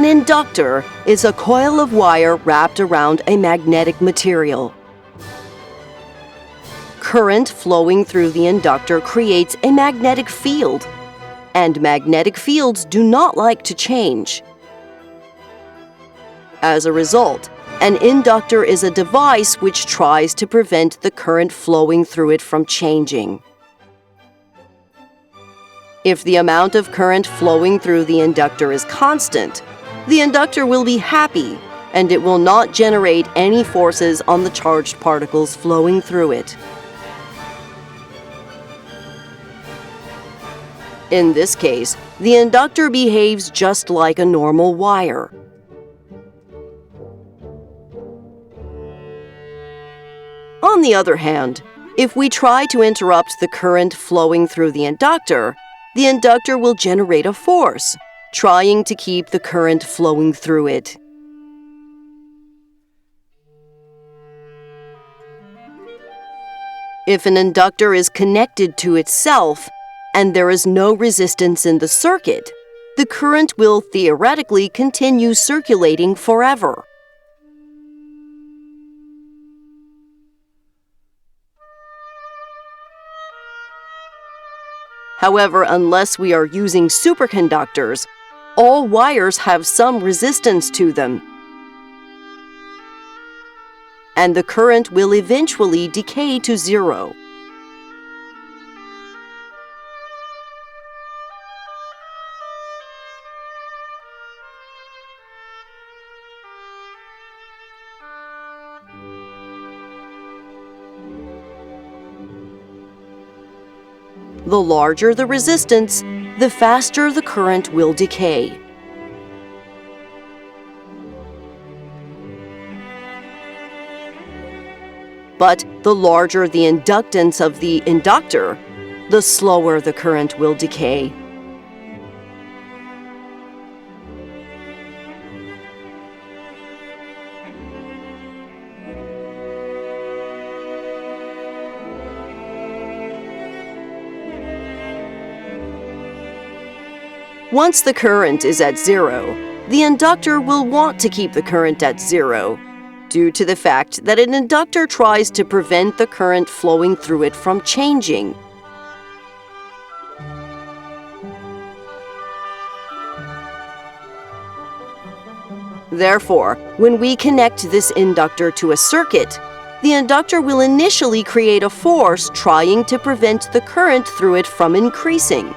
An inductor is a coil of wire wrapped around a magnetic material. Current flowing through the inductor creates a magnetic field, and magnetic fields do not like to change. As a result, an inductor is a device which tries to prevent the current flowing through it from changing. If the amount of current flowing through the inductor is constant, the inductor will be happy and it will not generate any forces on the charged particles flowing through it. In this case, the inductor behaves just like a normal wire. On the other hand, if we try to interrupt the current flowing through the inductor will generate a force, trying to keep the current flowing through it. If an inductor is connected to itself, and there is no resistance in the circuit, the current will theoretically continue circulating forever. However, unless we are using superconductors, all wires have some resistance to them, and the current will eventually decay to zero. The larger the resistance, the faster the current will decay. But the larger the inductance of the inductor, the slower the current will decay. Once the current is at zero, the inductor will want to keep the current at zero, due to the fact that an inductor tries to prevent the current flowing through it from changing. Therefore, when we connect this inductor to a circuit, the inductor will initially create a force trying to prevent the current through it from increasing.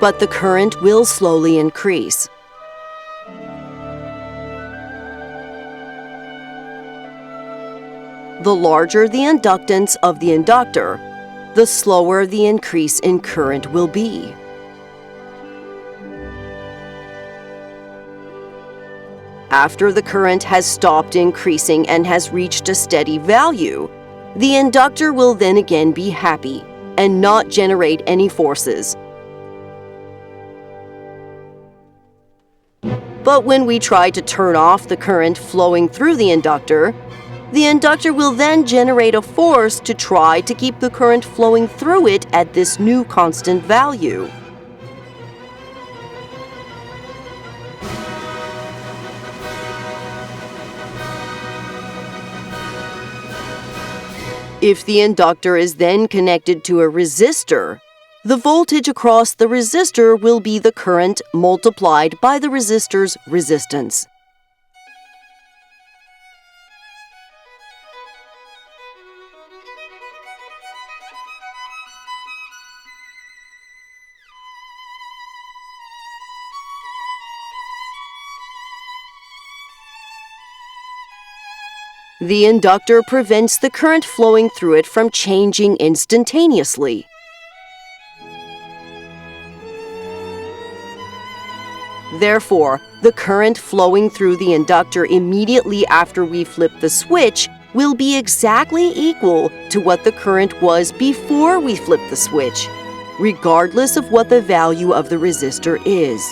But the current will slowly increase. The larger the inductance of the inductor, the slower the increase in current will be. After the current has stopped increasing and has reached a steady value, the inductor will then again be happy and not generate any forces. But when we try to turn off the current flowing through the inductor will then generate a force to try to keep the current flowing through it at this new constant value. If the inductor is then connected to a resistor, the voltage across the resistor will be the current multiplied by the resistor's resistance. The inductor prevents the current flowing through it from changing instantaneously. Therefore, the current flowing through the inductor immediately after we flip the switch will be exactly equal to what the current was before we flipped the switch, regardless of what the value of the resistor is.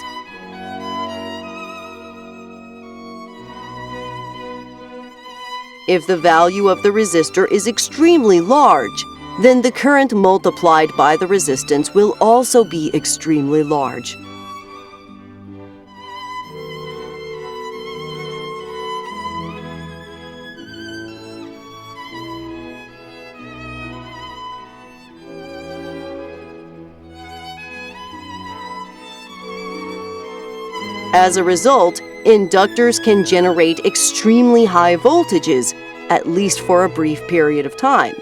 If the value of the resistor is extremely large, then the current multiplied by the resistance will also be extremely large. As a result, inductors can generate extremely high voltages, at least for a brief period of time.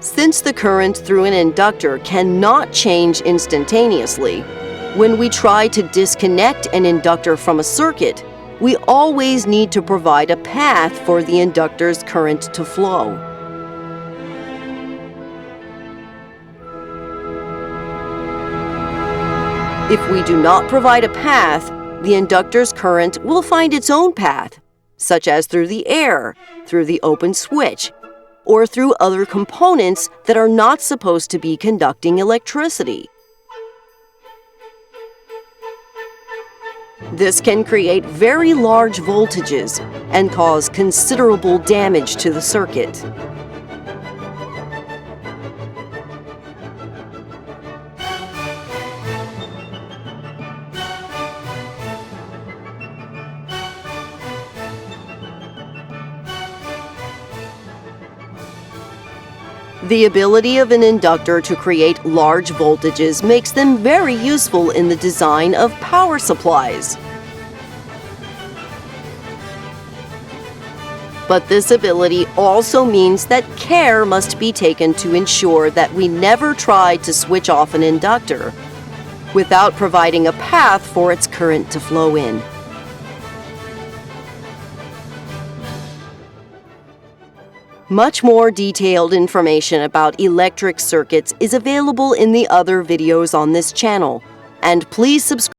Since the current through an inductor cannot change instantaneously, when we try to disconnect an inductor from a circuit, we always need to provide a path for the inductor's current to flow. If we do not provide a path, the inductor's current will find its own path, such as through the air, through the open switch, or through other components that are not supposed to be conducting electricity. This can create very large voltages and cause considerable damage to the circuit. The ability of an inductor to create large voltages makes them very useful in the design of power supplies. But this ability also means that care must be taken to ensure that we never try to switch off an inductor without providing a path for its current to flow in. Much more detailed information about electric circuits is available in the other videos on this channel, and please subscribe